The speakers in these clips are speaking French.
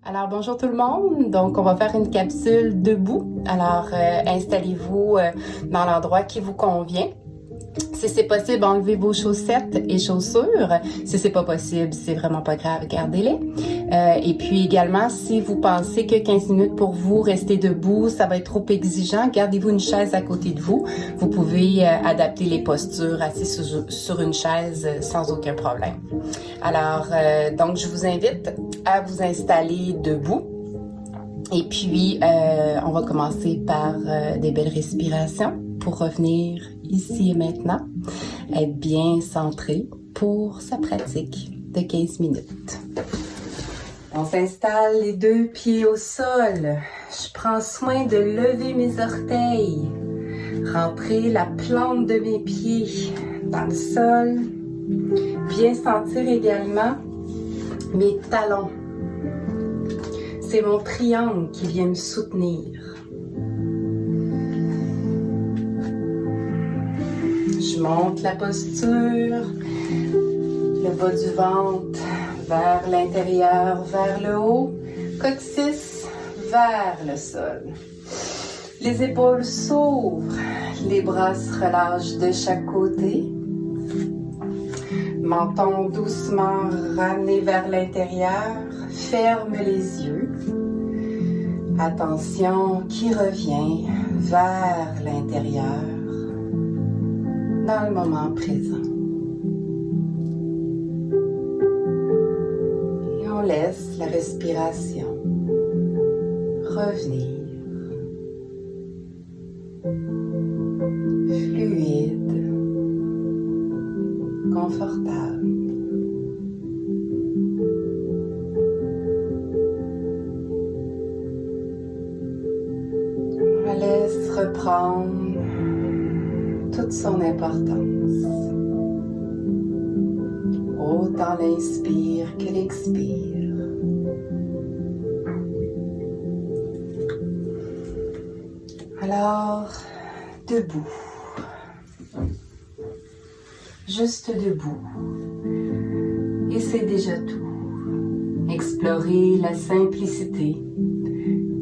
Alors, bonjour tout le monde. Donc, on va faire une capsule debout. Alors, installez-vous dans l'endroit qui vous convient. Si c'est possible, enlevez vos chaussettes et chaussures. Si c'est pas possible, c'est vraiment pas grave, gardez-les. Et puis également, si vous pensez que 15 minutes pour vous, rester debout, ça va être trop exigeant, gardez-vous une chaise à côté de vous. Vous pouvez adapter les postures assis sur une chaise sans aucun problème. Alors, donc, je vous invite à vous installer debout. Et puis, on va commencer par des belles respirations pour revenir ici et maintenant, être bien centré pour sa pratique de 15 minutes. On s'installe les deux pieds au sol. Je prends soin de lever mes orteils, rentrer la plante de mes pieds dans le sol, bien sentir également mes talons. C'est mon triangle qui vient me soutenir. Je monte la posture, le bas du ventre vers l'intérieur, vers le haut, coccyx vers le sol. Les épaules s'ouvrent, les bras se relâchent de chaque côté. Menton doucement ramené vers l'intérieur, ferme les yeux. Attention qui revient vers l'intérieur. Dans le moment présent. Et on laisse la respiration revenir. Fluide, confortable. On laisse reprendre toute son importance. Autant l'inspire que l'expire. Alors, debout. Juste debout. Et c'est déjà tout. Explorer la simplicité,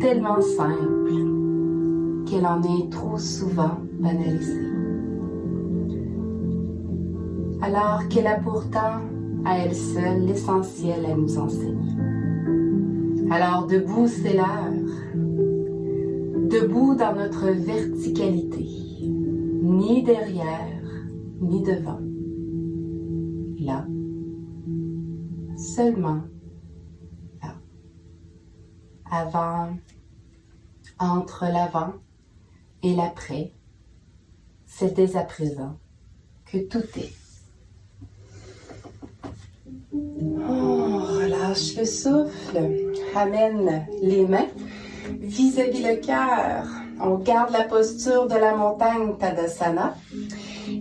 tellement simple qu'elle en est trop souvent banalisée. Alors qu'elle a pourtant à elle seule l'essentiel à nous enseigner. Alors debout, c'est l'heure. Debout dans notre verticalité, ni derrière, ni devant. Là, seulement là. Avant, entre l'avant et l'après, c'est dès à présent que tout est. On relâche le souffle, amène les mains vis-à-vis le cœur. On garde la posture de la montagne Tadasana.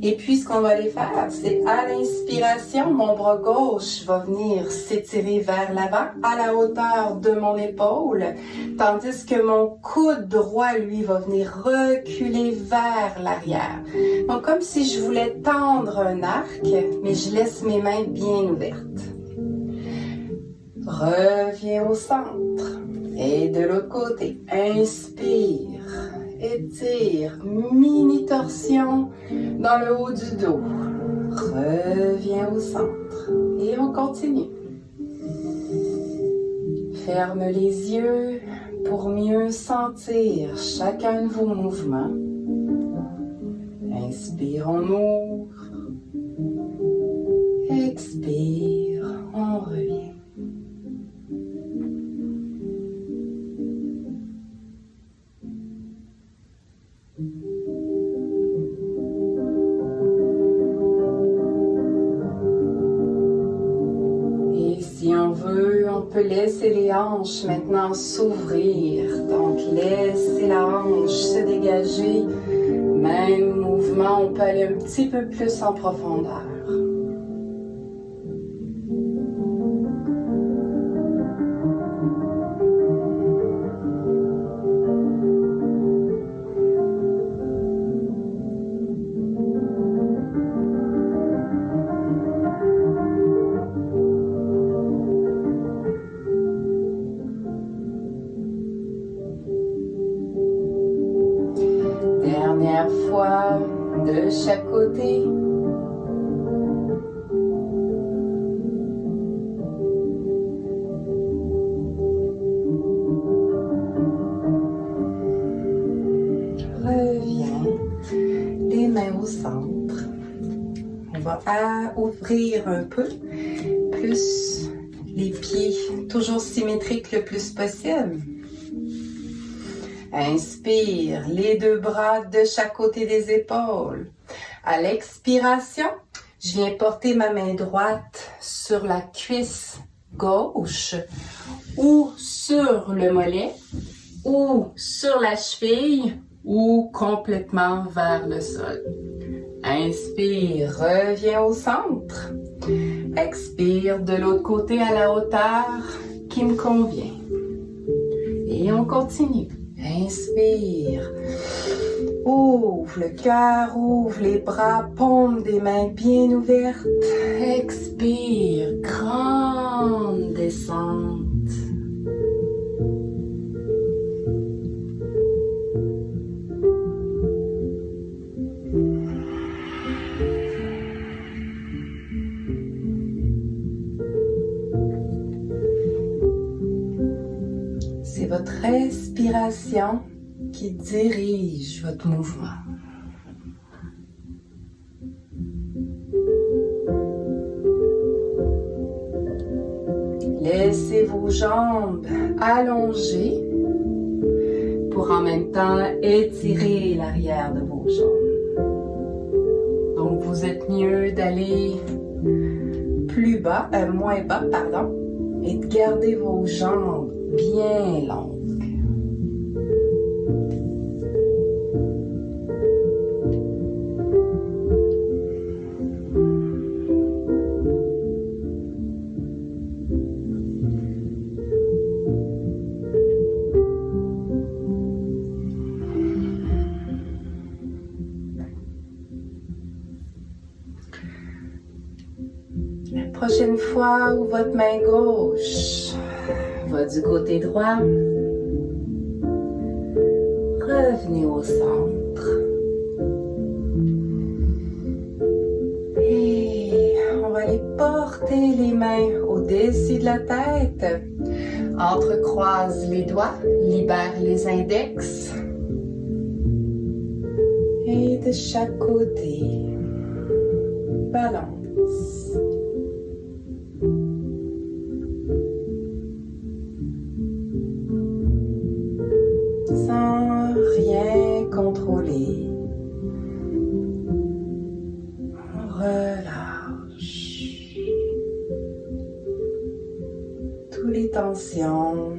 Et puis, ce qu'on va aller faire, c'est à l'inspiration, mon bras gauche va venir s'étirer vers l'avant à la hauteur de mon épaule, tandis que mon coude droit, lui, va venir reculer vers l'arrière. Donc, comme si je voulais tendre un arc, mais je laisse mes mains bien ouvertes. Reviens au centre. Et de l'autre côté, inspire, étire, mini torsion dans le haut du dos. Reviens au centre et on continue. Ferme les yeux pour mieux sentir chacun de vos mouvements. Inspire, on ouvre. Expire, on revient. On peut laisser les hanches maintenant s'ouvrir. Donc, laissez la hanche se dégager. Même mouvement, on peut aller un petit peu plus en profondeur. dernière fois de chaque côté. Reviens, les mains au centre. On va ouvrir un peu, plus les pieds, toujours symétriques le plus possible. Inspire, les deux bras de chaque côté des épaules. À l'expiration, je viens porter ma main droite sur la cuisse gauche ou sur le mollet ou sur la cheville ou complètement vers le sol. Inspire, reviens au centre. Expire de l'autre côté à la hauteur qui me convient. Et on continue. Inspire. Ouvre le cœur, ouvre les bras, paume des mains bien ouvertes. Expire, grande descente. C'est votre respiration qui dirige votre mouvement. Laissez vos jambes allongées pour en même temps étirer l'arrière de vos jambes. Donc vous êtes mieux d'aller moins bas, et de garder vos jambes bien longues. La prochaine fois où votre main gauche va du côté droit, revenez au centre. Et on va aller porter les mains au-dessus de la tête. Entrecroise les doigts, libère les index. Et de chaque côté, balance. Sans rien contrôler. Relâche. Toutes les tensions.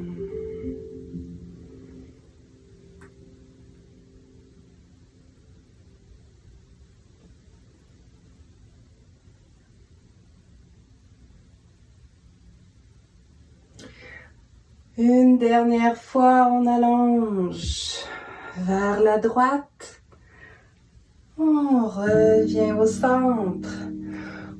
Une dernière fois, on allonge vers la droite. On revient au centre.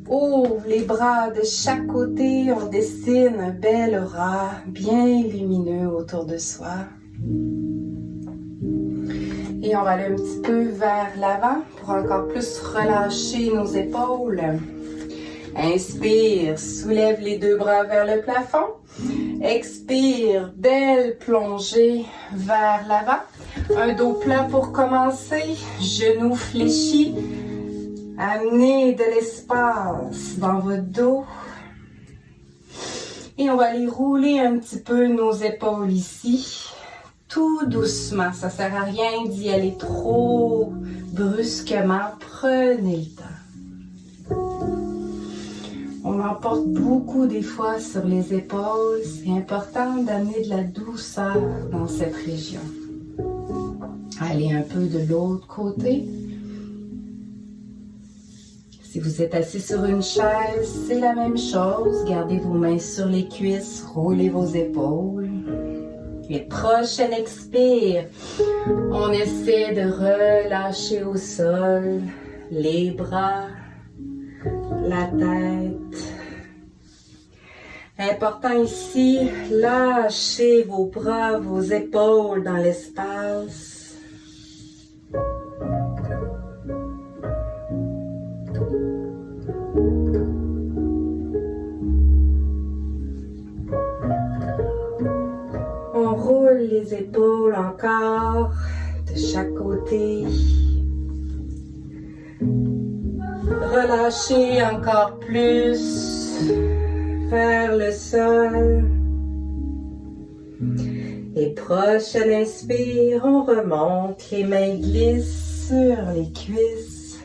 Ouvre les bras de chaque côté. On dessine un bel aura bien lumineux autour de soi. Et on va aller un petit peu vers l'avant pour encore plus relâcher nos épaules. Inspire, soulève les deux bras vers le plafond. Expire, belle plongée vers l'avant. Un dos plat pour commencer, genoux fléchis. Amenez de l'espace dans votre dos. Et on va aller rouler un petit peu nos épaules ici. Tout doucement, ça ne sert à rien d'y aller trop brusquement. Prenez le temps. On en porte beaucoup des fois sur les épaules. C'est important d'amener de la douceur dans cette région. Allez un peu de l'autre côté. Si vous êtes assis sur une chaise, c'est la même chose. Gardez vos mains sur les cuisses, roulez vos épaules. Et prochaine expire, on essaie de relâcher au sol les bras, la tête. Important ici, lâchez vos bras, vos épaules dans l'espace. les épaules encore de chaque côté. Relâchez encore plus vers le sol. Et prochaine inspire, on remonte, les mains glissent sur les cuisses.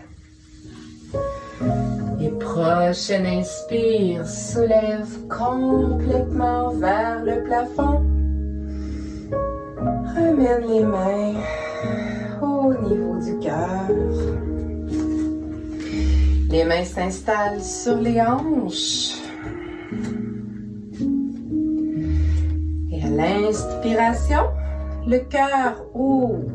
Et prochaine inspire, soulève complètement vers le plafond. Ramène les mains au niveau du cœur. Les mains s'installent sur les hanches. Et à l'inspiration, le cœur ouvre.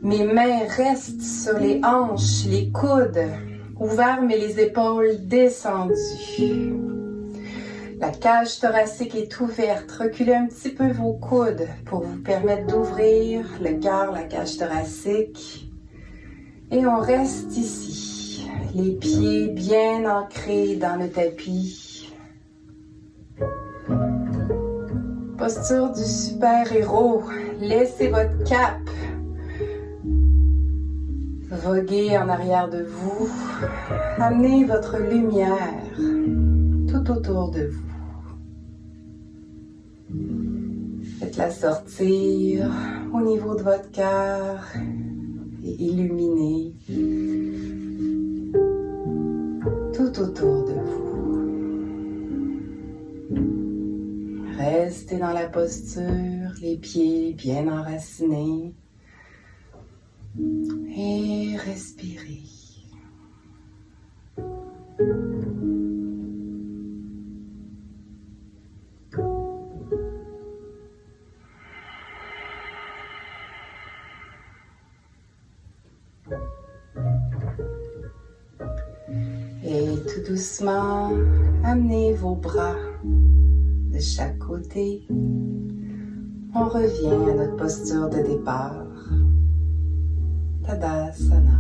Mes mains restent sur les hanches, les coudes ouverts mais les épaules descendues. La cage thoracique est ouverte. Reculez un petit peu vos coudes pour vous permettre d'ouvrir le cœur, la cage thoracique. Et on reste ici, les pieds bien ancrés dans le tapis. Posture du super-héros. Laissez votre cape voguer en arrière de vous. Amenez votre lumière tout autour de vous. Faites-la sortir au niveau de votre cœur et illuminer tout autour de vous. Restez dans la posture, les pieds bien enracinés et respirez. Et tout doucement, amenez vos bras de chaque côté. On revient à notre posture de départ. Tadasana.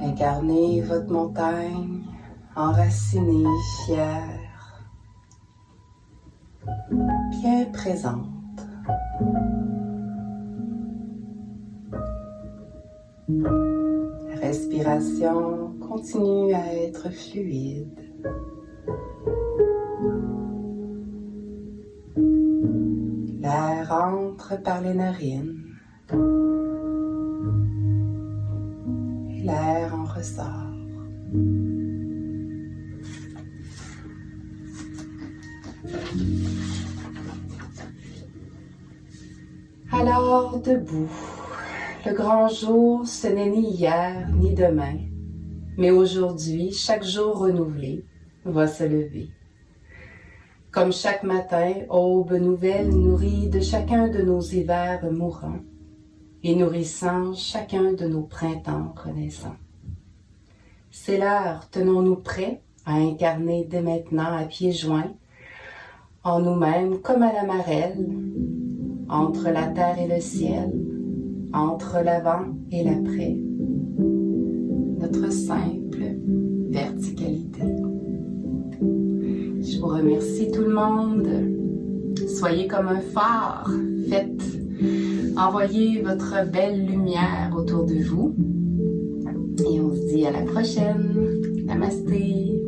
Incarnez votre montagne, enracinée, fière, bien présente. La respiration continue à être fluide. L'air entre par les narines. Et l'air en ressort. Alors, debout. Le grand jour, ce n'est ni hier ni demain, mais aujourd'hui, chaque jour renouvelé, va se lever. Comme chaque matin, aube nouvelle nourrie de chacun de nos hivers mourants et nourrissant chacun de nos printemps renaissants. C'est l'heure, tenons-nous prêts à incarner dès maintenant à pieds joints, en nous-mêmes comme à la marelle, entre la terre et le ciel, entre l'avant et l'après, notre simple verticalité. Je vous remercie tout le monde. Soyez comme un phare. Envoyez votre belle lumière autour de vous. Et on se dit à la prochaine. Namasté.